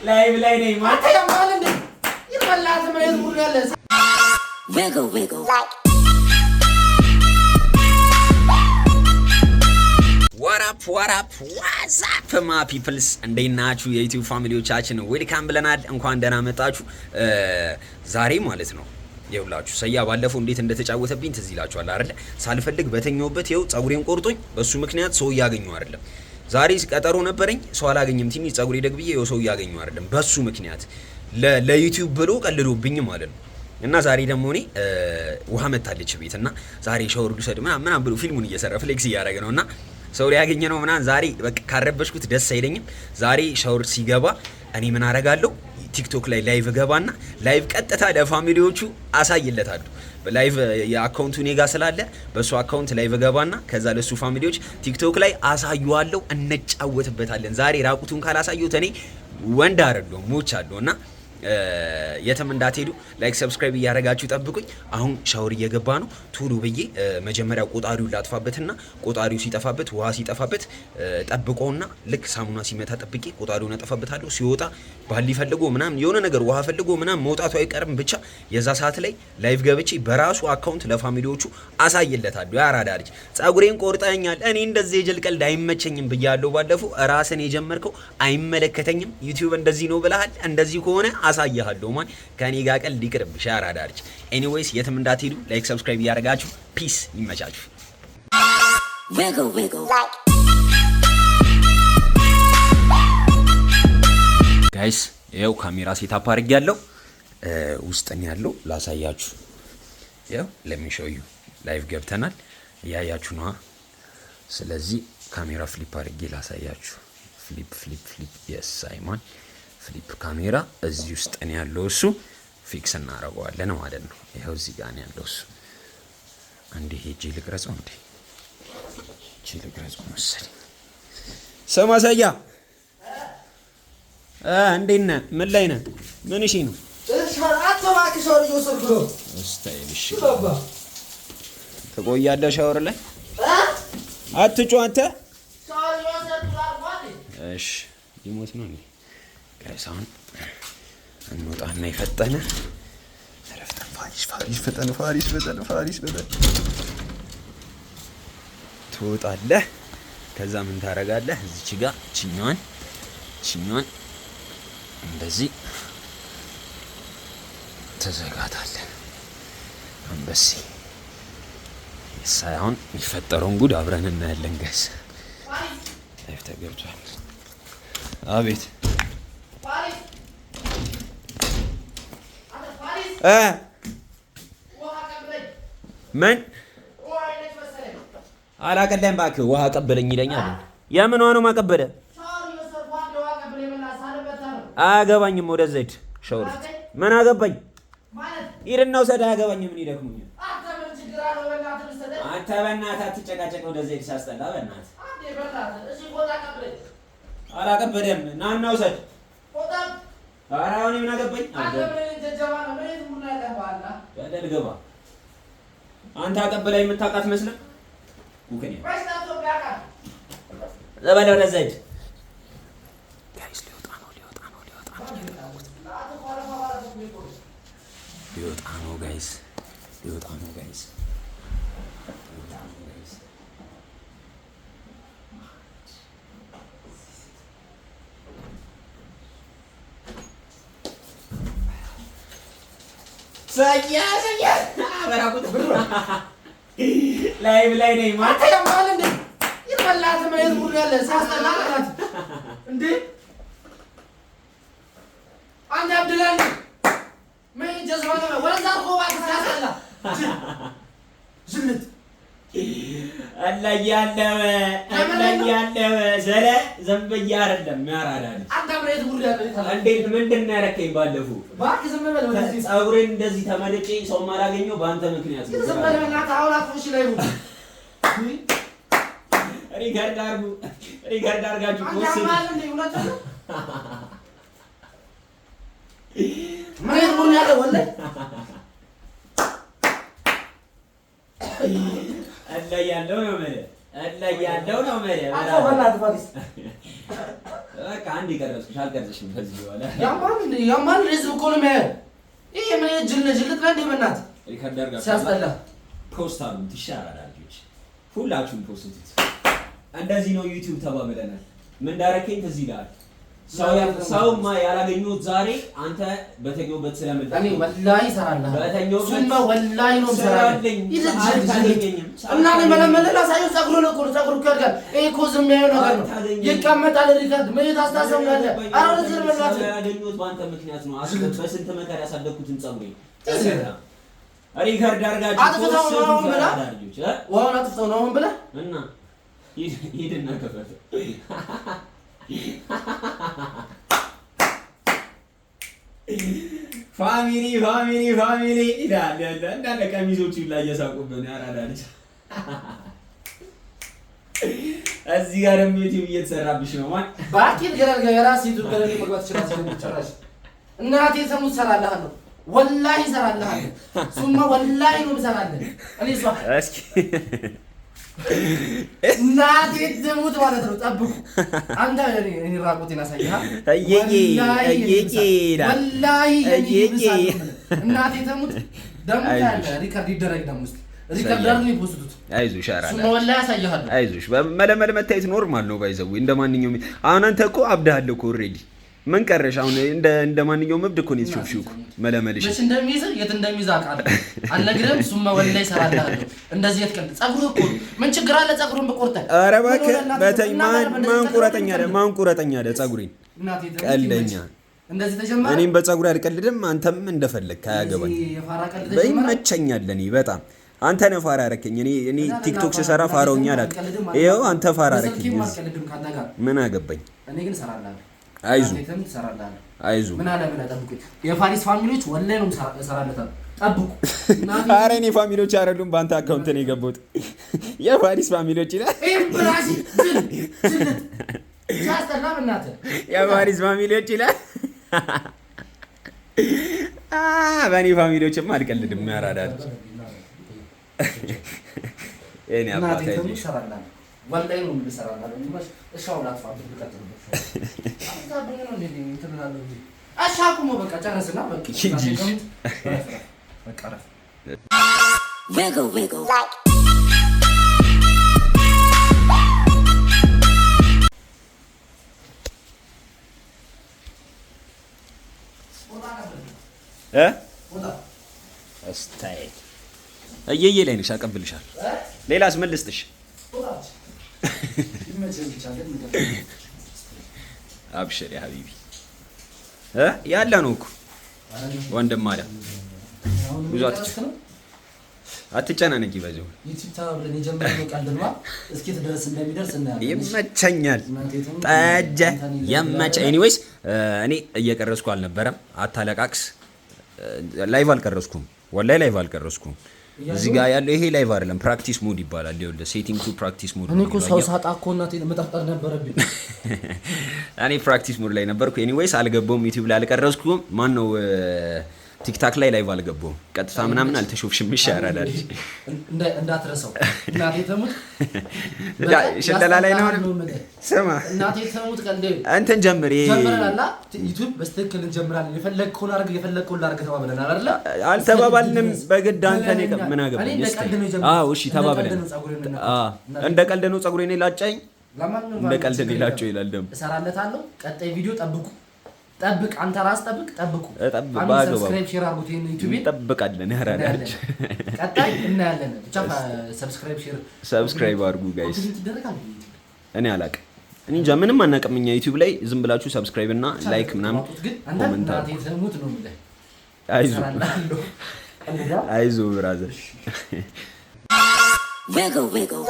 ላይቭ ላይ ነኝ ማለት ያማል እንዴ ይበላል ማለት ሁሉ ያለ wiggle What up what's up my peoples እንዴት ናችሁ የዩቲዩብ ፋሚሊዎቻችን ዌልካም ብለናል እንኳን ደህና መጣችሁ ዛሬ ማለት ነው ይውላችሁ ሰያ ባለፈው እንዴት እንደተጫወተብኝ ትዝ ይላችኋል አይደል ሳልፈልግ በተኛውበት ይው ጸጉሬን ቆርጦኝ በሱ ምክንያት ሰው ያገኘው አይደለም ዛሬ ቀጠሮ ነበረኝ ሰው አላገኘም ትንሽ ጸጉሬ ደግብዬ ይው ሰው ያገኘው አይደለም በሱ ምክንያት ለዩቲዩብ ብሎ ቀልዶብኝ ማለት ነው እና ዛሬ ደግሞ እኔ ውሃ መጣለች ቤትና ዛሬ ሻወር ልውሰድ ምናምን ብሎ ፊልሙን እየሰራ ፍሌክስ እያደረገ ነውና ሰው ያገኘ ነው ምናምን ዛሬ በቃ ካረበሽኩት ደስ አይለኝም ዛሬ ሻወር ሲገባ እኔ ምን አረጋለሁ ቲክቶክ ላይ ላይቭ ገባና ላይቭ ቀጥታ ለፋሚሊዎቹ አሳይለታለሁ በላይቭ የአካውንቱ ኔጋ ስላለ በሱ አካውንት ላይቭ ገባና ከዛ ለሱ ፋሚሊዎች ቲክቶክ ላይ አሳዩዋለሁ እንጫወትበታለን ዛሬ ራቁቱን ካላሳዩት እኔ ወንድ አይደለም ሞቻለሁና የተም እንዳትሄዱ ላይክ ሰብስክራይብ ያረጋችሁ ጠብቁኝ አሁን ሻወር እየገባ ነው ቶሎ በየ መጀመሪያ ቆጣሪው ላጥፋበትና ቆጣሪው ሲጠፋበት ውሃ ሲጠፋበት ጠብቆና ልክ ሳሙና ሲመታ ጠብቄ ቆጣሪውን አጠፋበታለሁ ሲወጣ ባሊ ፈልጎ ምናምን የሆነ ነገር ውሃ ፈልጎ ምናምን መውጣቱ አይቀርም ብቻ የዛ ሰዓት ላይ ላይቭ ገብቼ በራሱ አካውንት ለፋሚሊዎቹ አሳይለታለሁ ያራዳ ልጅ ጸጉሬን ቆርጠኛል እኔ እንደዚህ የጀልቀልድ አይመቸኝም ብያለሁ ባለፈው ራስን የጀመርከው አይመለከተኝም ዩቲዩብ እንደዚህ ነው ብለሃል እንደዚህ ከሆነ አሳያለሁ ማን ከኔ ጋር ቀል ሊቅርብ ሻራዳ ልጅ ኤኒዌይስ የትም እንዳትሄዱ ላይክ ሰብስክራይብ ያረጋችሁ ፒስ ይመቻችሁ wiggle ጋይስ ይሄው ካሜራ ሴታፕ አድርጌያለሁ ውስጥን ያለው ላሳያችሁ ይሄው ለሚሾዩ ላይቭ ገብተናል ያያችሁ ነው ስለዚህ ካሜራ ፍሊፕ አድርጌ ላሳያችሁ ፍሊፕ yes ሳይማን ፍሊፕ ካሜራ እዚህ ውስጥ ነው ያለው እሱ ፊክስ እናደርገዋለን ማለት ነው ይሄው እዚህ ጋር ነው ያለው እሱ አንዴ ሄጄ ልቅረጸው እንዴ ልቅረጸው መሰለኝ ሰማሳያ እንዴት ነህ ምን ላይ ነህ ምን እሺ ነው አትባክሽ ሻወር እየወሰድኩ ነው እስታይልሽ ተቆያለህ ሻወር ላይ አትጮህ አንተ ሻወር እየወሰድኩ ነው እሺ ይሞት ነው እንዴ ከሳን እንወጣና ይፈጠነ ረፍታ ፋሪስ ፈጠነ ትወጣለህ ከዛ ምን ታረጋለህ እዚች ጋር ቺኛን እንደዚህ ተዘጋታለህ አንበሲ ሳይሆን ይፈጠረውን ጉድ አብረን እናያለን ጋይስ አይፍታ ገብቷል አቤት ምን አላቀደም ባክ ውሃ ቀበለኝ ይለኛል የምን ነው ማቀበለ አያገባኝም ወደ ዘይድ ሻወር ምን አገባኝ ይርናው ሰዳ አያገባኝም ምን ይደክሙኝ አንተ በእናትህ አትጨቃጨቅ ወደ ዘይድ ሳስጠላ በእናትህ አላቀበለም ናናው ሰድ አራውን ምን አገባኝ ገደል ገባ አንተ አቀበላይ የምታውቃት መስለ ወከኔ ዘበለ ወደ ዘይድ ጋይስ ሊወጣ ነው ጋይስ ሰያ አበራቁት ብሩ ላይቭ ላይ ነኝ ማለት ያማል እንዴ ይበላል ማለት ሁሉ ያለ ሳስጠላ እንዴ አንተ አብደላል ምን ጀዝባ ነው ወለዛ ቆባ ሳስጠላ ዝምት አላያለው ዘለ ዘንበያ አይደለም ያራዳል አንተ ብሬት ሁሉ ያለ እንዴት ምንድነው ያረከኝ ባለፉ ባክ ዘመበል ወደዚህ ጸጉሬን እንደዚህ ተመልጬ ሰው ማላገኘው በአንተ ምክንያት ነው ዘመበልና ታውላፉሽ ላይ ነው ሪጋርድ አርጋችሁ ኮስ አንተ እንዴ ሁለት ነው ምን ሁሉ ያለ ወለ አላያለው ነው ማለት አላያለው ነው ማለት አንተ በእናትህ ፋሪስ በቃ አንድ ይቀርጽሽ አልቀርጽሽም ከዚህ በኋላ ያማን ህዝብ እኮ ነው የሚያየው። ይሄ ምን ጅልነት ላይ በእናትህ ሪከርድ አድርጋ ሲያስጠላ ፖስት አድርጉት ይሻላል ልጆች ሁላችሁም ፖስቱት። እንደዚህ ነው ዩቲዩብ ተባብለናል። ምን እንዳረከኝ ትዝ ይላል። ሰውማ ያላገኘሁት ዛሬ አንተ በተኛውበት ስለምልህ እኔ ወላሂ እሰራለሁ። ሱማ ወላሂ ነው እሰራለሁ። እና እኔ መለመለላ ሳይሆን ፀጉሩን እኮ ነው ፀጉሩ ይከርጋል። ይሄ እኮ ዝም ያየው ነገር ነው። ይቀመጣል ሪከርድ ምን ታስታሰብናለህ? አሁን እዚህ መልማት ያላገኘሁት በአንተ ምክንያት ነው። በስንት መከራ ያሳደግኩትን ፀጉሬ ሪከርድ አድርጋችሁ አጥፍተው ነው አሁን ብለህ ዋውን አጥፍተው ነው አሁን ብለህ እና ሂድና ከፈተ ፋሚሊ ይላል እንዳለ ቀሚሶቹ ላይ እየሳቁብን ያራዳልሽ። እዚህ ጋር ደግሞ ዩቲዩብ እየተሰራብሽ ነው ማን ባኪል ገራል ገራስ ዩቲዩብ ገራል መግባት ይችላል። ጭራሽ እናቴ ሰሙት ሰራልሃለሁ ወላሂ ሰራልሃለሁ። ሱማ ወላሂ ነው ሰራልህ። እኔ ሷ እስኪ እናቴ ትሙት ማለት ነው። ጠብቁ አንተ እኔ ራቁቴን አሳይሃ ወላሂ እናቴ ትሙት ደሙ ካለ ሪከርድ ይደረግ ደሙ ውስጥ ሪከርድ አድርገው ይፖስቱት። አይዞሽ አራዳ ሱማ ወላሂ አሳይሃለሁ። አይዞሽ በመለመል መታየት ኖርማል ነው። ባይዘው እንደማንኛውም አሁን አንተ እኮ አብዳሃል እኮ ኦሬዲ ምን ቀረሽ? አሁን እንደ ማንኛውም እብድ እኮ ነው የተሾፍሽው እኮ መለመልሽ መች እንደሚይዝ የት እንደሚይዝ አውቃለሁ። አልነግርህም። ሱማ ወላሂ እሰራልሃለሁ። እንደዚህ የትቀልድ ፀጉሩ እኮ ምን ችግር አለ? ፀጉሩን በቆርጠህ ኧረ እባክህ በተኝ ማን ቁረጠኛ አይደል ፀጉሬን ቀልደኛ እንደዚህ ተጀመረ። እኔም በፀጉሬ አልቀልድም። አንተም እንደፈለግህ አያገባኝ። ይመቸኛል። እኔ በጣም አንተ ነህ ፋራ አደረከኝ። እኔ ቲክቶክ ስሰራ ፋራውኛ አላውቅም። ይኸው አንተ ፋራ አደረከኝ። ምን አገባኝ? እኔ ግን እሰራልሃለሁ። አይዞህ ምን አለ ብለህ ጠብቁኝ። የፋሪስ ፋሚሊዎች ወላሂ ነው እሰራለታለሁ። ጠብቁ። ኧረ እኔ ፋሚሊዎች አይደሉም በአንተ አካውንት ነው የገቡት። የፋሪስ ፋሚሊዎች ይላል። የፋሪስ ፋሚሊዎች ይላል። በእኔ ፋሚሊዎችማ አልቀልድም። ያራዳል እኔ አባቴ ወላሂ ነው የምሰራልህ። እሻው ላጥፋ አሻቁሙ በቃ ጨረስና በቃ Wiggle, wiggle. እስታይ እየየ ላይ ነሽ አቀብልሻል። ሌላስ ምን ልስጥሽ? አብሽር ያ ሀቢቢ ያለ ነው እኮ ወንድም ማለት ብዙ አትጨናነቂ። በዚሁ ይመቸኛል። ጠጀ የመቸ ኤኒዌይስ እኔ እየቀረስኩ አልነበረም። አታለቃቅስ። ላይቭ አልቀረስኩም። ወላሂ ላይቭ አልቀረስኩም። እዚህ ጋር ያለው ይሄ ላይቭ አይደለም፣ ፕራክቲስ ሞድ ይባላል። ይኸውልህ ሴቲንግ ቱ ፕራክቲስ ሞድ። እኔ እኮ ሰው ሳጣ እኮ እናቴን መጠርጠር ነበረብኝ። እኔ ፕራክቲስ ሞድ ላይ ነበርኩ። ኤኒዌይስ አልገባሁም፣ ዩቲዩብ ላይ አልቀረስኩም። ማን ነው ቲክታክ ላይ ላይቭ አልገባሁም። ቀጥታ ምናምን አልተሾፍሽም። እሺ ያራዳል እንዳትረሳው። እናቴ ተሙት ሽለላ ላይ ነው። ስማ እናቴ ተሙት ቀንዴ እንትን ጀምር። ጀምረናል። ዩቲዩብ በስትክክል እንጀምራለን። የፈለግከውን አድርግ፣ የፈለግከውን ላድርግ ተባብለናል አይደለ? አልተባባልንም። በግድ አንተ ነህ ምን አገባኝ? አዎ እሺ ተባብለን። እንደ ቀልድ ነው ፀጉሬን ላጫኝ። እንደ ቀልድ ነው ላጨው ይላል። ደግሞ እሰራለታለሁ። ቀጣይ ቪዲዮ ጠብቅ። አንተ ራስ ጠብቁ። ሰብስክራይብ ሼር አድርጉት። ይሄን ዩቲዩብ እንጠብቃለን። ያራዳች ቀጣይ እናያለን። ብቻ ሰብስክራይብ አድርጉ ጋይስ። እኔ አላውቅም፣ እኔ እንጃ ምንም አናውቅም። እኛ ዩቲዩብ ላይ ዝም ብላችሁ ሰብስክራይብ እና ላይክ ምናምን ኮሜንት አድርጉ። አይዞህ ብራዘር። Wiggle, wiggle.